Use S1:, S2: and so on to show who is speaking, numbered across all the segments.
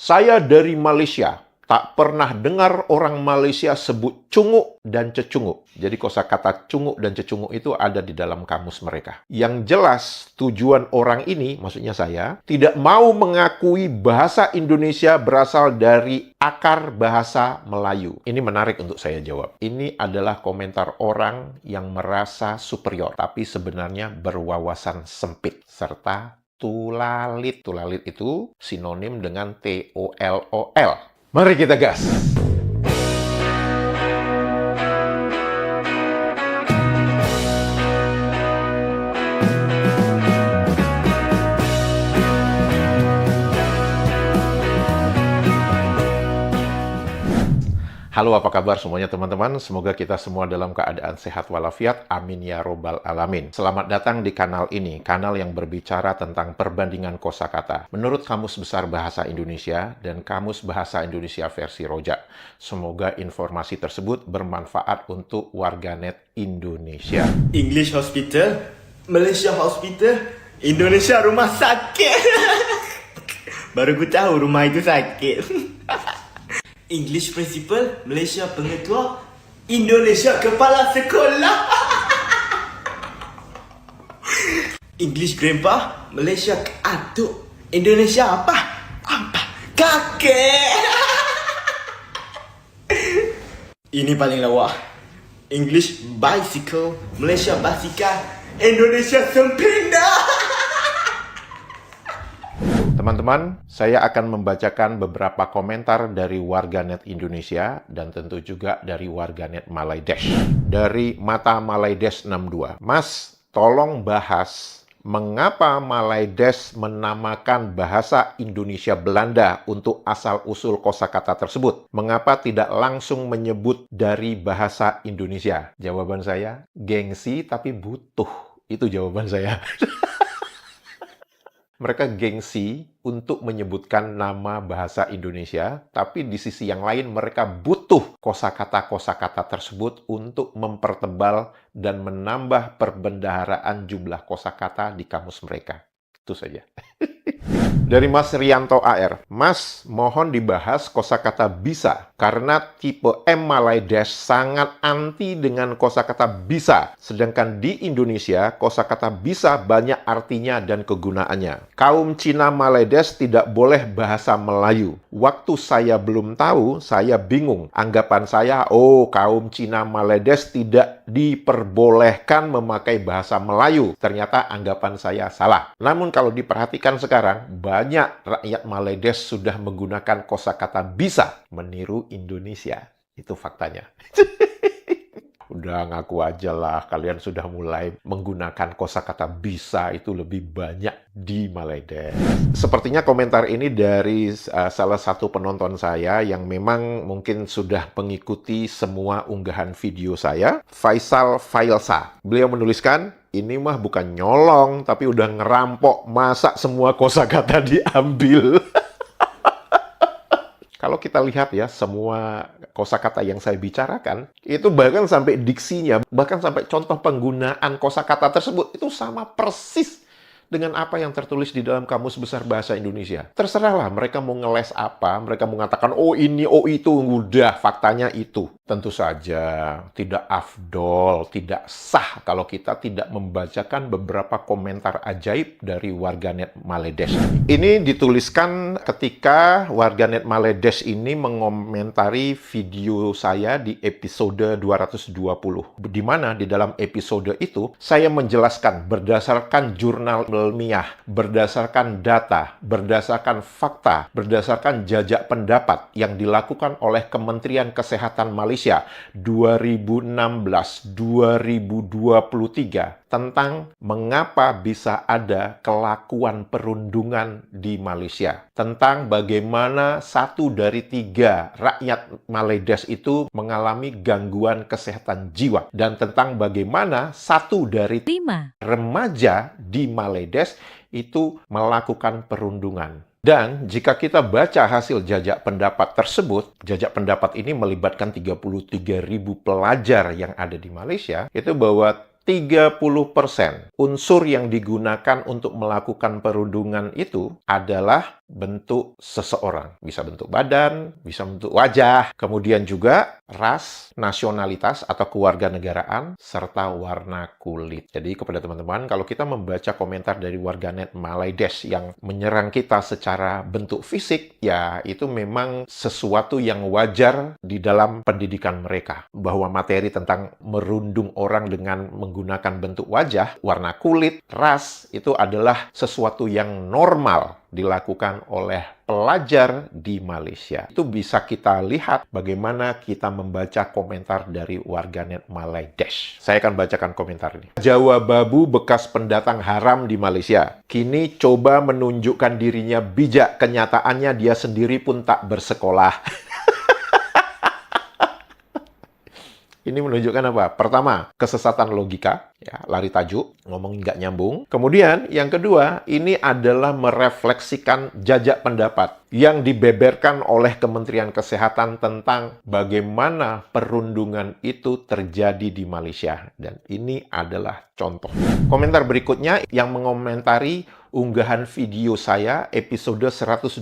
S1: Saya dari Malaysia. Tak pernah dengar orang Malaysia sebut cunguk dan cecunguk. Jadi kosakata cunguk dan cecunguk itu ada di dalam kamus mereka. Yang jelas tujuan orang ini, maksudnya saya, tidak mau mengakui bahasa Indonesia berasal dari akar bahasa Melayu. Ini menarik untuk saya jawab. Ini adalah komentar orang yang merasa superior, tapi sebenarnya berwawasan sempit, serta tulalit. Tulalit itu sinonim dengan TOLOL. Mari kita gas! Halo, apa kabar semuanya teman-teman? Semoga kita semua dalam keadaan sehat walafiat. Amin ya robbal alamin. Selamat datang di kanal ini, kanal yang berbicara tentang perbandingan kosakata menurut Kamus Besar Bahasa Indonesia dan Kamus Bahasa Indonesia versi Rojak. Semoga informasi tersebut bermanfaat untuk warganet Indonesia.
S2: English hospital, Malaysia hospital, Indonesia rumah sakit. Baru ku tahu rumah itu sakit. English principal, Malaysia pengetua, Indonesia kepala sekolah. English grandpa, Malaysia atuk, Indonesia apa? Apa? Kakek. Ini paling lawa. English bicycle, Malaysia basikal, Indonesia sempenda.
S1: Teman-teman, saya akan membacakan beberapa komentar dari warganet Indonesia dan tentu juga dari warganet Malaydesh. Dari Mata Malaydesh 62. Mas, tolong bahas mengapa Malaydesh menamakan bahasa Indonesia Belanda untuk asal-usul kosakata tersebut? Mengapa tidak langsung menyebut dari bahasa Indonesia? Jawaban saya, gengsi tapi butuh. Itu jawaban saya. Mereka gengsi untuk menyebutkan nama bahasa Indonesia, tapi di sisi yang lain mereka butuh kosakata-kosakata tersebut untuk mempertebal dan menambah perbendaharaan jumlah kosakata di kamus mereka. Itu saja. Dari Mas Rianto AR. Mas, mohon dibahas kosakata bisa, karena tipe M Malaydesh sangat anti dengan kosakata bisa. Sedangkan di Indonesia, kosakata bisa banyak artinya dan kegunaannya. Kaum Cina Malaydesh tidak boleh bahasa Melayu. Waktu saya belum tahu, saya bingung. Anggapan saya, oh kaum Cina Malaydesh tidak diperbolehkan memakai bahasa Melayu. Ternyata anggapan saya salah. Namun kalau diperhatikan sekarang, banyak rakyat Malaydesh sudah menggunakan kosakata bisa meniru Indonesia. Itu faktanya. Udah ngaku aja lah, kalian sudah mulai menggunakan kosakata bisa itu lebih banyak di Malaydesh. Sepertinya komentar ini dari salah satu penonton saya yang memang mungkin sudah mengikuti semua unggahan video saya, Faisal Failsa. Beliau menuliskan, ini mah bukan nyolong, tapi udah ngerampok, masa semua kosakata diambil. Kalau kita lihat ya, semua kosakata yang saya bicarakan, itu bahkan sampai diksinya, bahkan sampai contoh penggunaan kosakata tersebut, itu sama persis dengan apa yang tertulis di dalam Kamus Besar Bahasa Indonesia. Terserahlah mereka mau ngeles apa, mereka mengatakan, oh ini, oh itu, udah, faktanya itu. Tentu saja tidak afdol, tidak sah kalau kita tidak membacakan beberapa komentar ajaib dari warganet Malaydesh. Ini dituliskan ketika warganet Malaydesh ini mengomentari video saya di episode 220. Di mana di dalam episode itu, saya menjelaskan berdasarkan jurnal ilmiah, berdasarkan data, berdasarkan fakta, berdasarkan jajak pendapat yang dilakukan oleh Kementerian Kesehatan Malaysia 2016-2023 tentang mengapa bisa ada kelakuan perundungan di Malaysia. Tentang bagaimana 1 dari 3 rakyat Malaydesh itu mengalami gangguan kesehatan jiwa. Dan tentang bagaimana 1 dari 5 remaja di Malaydesh itu melakukan perundungan. Dan jika kita baca hasil jajak pendapat tersebut, jajak pendapat ini melibatkan 33.000 pelajar yang ada di Malaysia, itu bahwa 30% unsur yang digunakan untuk melakukan perundungan itu adalah bentuk seseorang. Bisa bentuk badan, bisa bentuk wajah, kemudian juga ras, nasionalitas atau kewarganegaraan, serta warna kulit. Jadi kepada teman-teman, kalau kita membaca komentar dari warganet Malaydesh yang menyerang kita secara bentuk fisik, ya itu memang sesuatu yang wajar di dalam pendidikan mereka. Bahwa materi tentang merundung orang dengan menggunakan bentuk wajah, warna kulit, ras, itu adalah sesuatu yang normal dilakukan oleh pelajar di Malaysia. Itu bisa kita lihat bagaimana kita membaca komentar dari warganet Malaydesh. Saya akan bacakan komentar ini. Jawa Babu bekas pendatang haram di Malaysia. Kini coba menunjukkan dirinya bijak. Kenyataannya dia sendiri pun tak bersekolah. Ini menunjukkan apa? Pertama, kesesatan logika, ya, lari tajuk, ngomong nggak nyambung. Kemudian, yang kedua, ini adalah merefleksikan jajak pendapat yang dibeberkan oleh Kementerian Kesehatan tentang bagaimana perundungan itu terjadi di Malaysia. Dan ini adalah contoh. Komentar berikutnya yang mengomentari unggahan video saya episode 123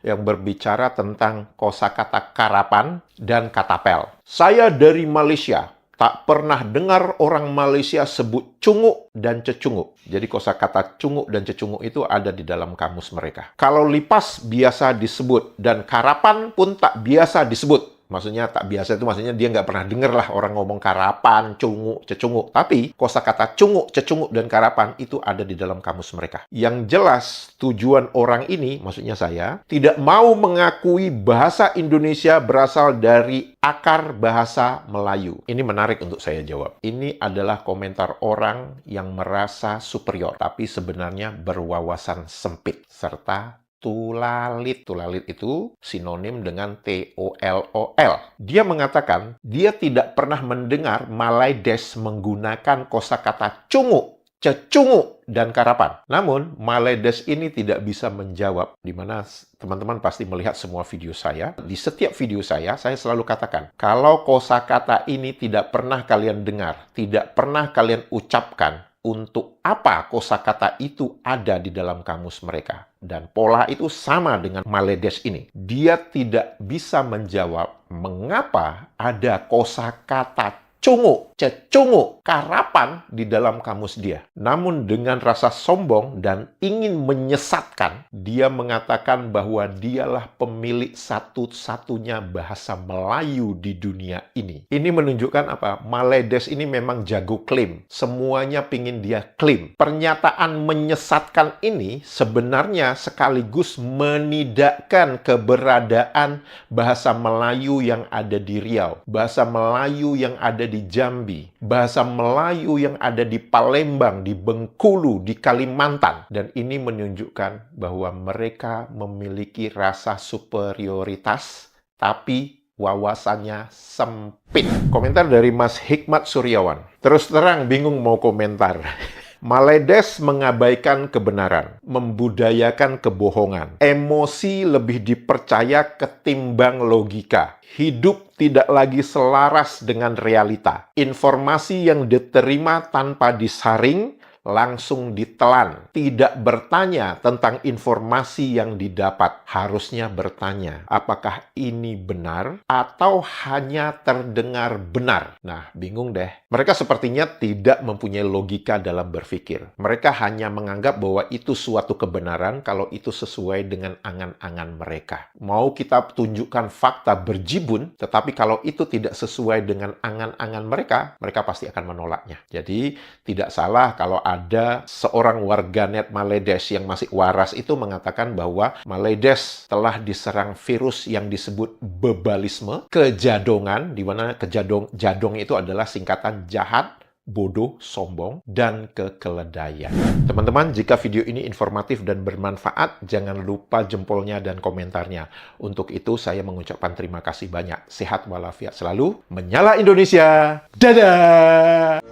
S1: yang berbicara tentang kosakata karapan dan katapel. Saya dari Malaysia, tak pernah dengar orang Malaysia sebut cunguk dan cecunguk. Jadi kosakata cunguk dan cecunguk itu ada di dalam kamus mereka. Kalau lipas biasa disebut dan karapan pun tak biasa disebut. Maksudnya tak biasa itu maksudnya dia nggak pernah denger lah orang ngomong karapan, cunguk, cecunguk. Tapi kosakata cunguk, cecunguk, dan karapan itu ada di dalam kamus mereka. Yang jelas tujuan orang ini, maksudnya saya, tidak mau mengakui bahasa Indonesia berasal dari akar bahasa Melayu. Ini menarik untuk saya jawab. Ini adalah komentar orang yang merasa superior, tapi sebenarnya berwawasan sempit, serta tulalit. Tulalit itu sinonim dengan TOLOL. Dia mengatakan dia tidak pernah mendengar Malaydesh menggunakan kosakata cunguk, cecunguk, dan karapan. Namun, Malaydesh ini tidak bisa menjawab, di mana teman-teman pasti melihat semua video saya. Di setiap video saya selalu katakan, kalau kosakata ini tidak pernah kalian dengar, tidak pernah kalian ucapkan, untuk apa kosakata itu ada di dalam kamus mereka. Dan pola itu sama dengan Malaydesh ini. Dia tidak bisa menjawab mengapa ada kosakata cunguk, cecunguk, karapan di dalam kamus dia. Namun dengan rasa sombong dan ingin menyesatkan, dia mengatakan bahwa dialah pemilik satu-satunya bahasa Melayu di dunia ini. Ini menunjukkan apa? Malaydesh ini memang jago klaim. Semuanya pingin dia klaim. Pernyataan menyesatkan ini sebenarnya sekaligus menidakkan keberadaan bahasa Melayu yang ada di Riau, bahasa Melayu yang ada di Jambi, bahasa Melayu yang ada di Palembang, di Bengkulu, di Kalimantan. Dan ini menunjukkan bahwa mereka memiliki rasa superioritas, tapi wawasannya sempit. Komentar dari Mas Hikmat Suryawan. Terus terang bingung mau komentar. Malaydesh mengabaikan kebenaran, membudayakan kebohongan. Emosi lebih dipercaya ketimbang logika. Hidup tidak lagi selaras dengan realita. Informasi yang diterima tanpa disaring, langsung ditelan. Tidak bertanya tentang informasi yang didapat. Harusnya bertanya, apakah ini benar atau hanya terdengar benar? Nah, bingung deh. Mereka sepertinya tidak mempunyai logika dalam berpikir. Mereka hanya menganggap bahwa itu suatu kebenaran kalau itu sesuai dengan angan-angan mereka. Mau kita tunjukkan fakta berjibun, tetapi kalau itu tidak sesuai dengan angan-angan mereka, mereka pasti akan menolaknya. Jadi, tidak salah kalau ada seorang warganet Malaydesh yang masih waras itu mengatakan bahwa Malaydesh telah diserang virus yang disebut bebalisme, kejadongan, di mana jadong itu adalah singkatan jahat, bodoh, sombong, dan kekeledaian. Teman-teman, jika video ini informatif dan bermanfaat, jangan lupa jempolnya dan komentarnya. Untuk itu, saya mengucapkan terima kasih banyak. Sehat walafiat selalu. Menyala Indonesia! Dadah!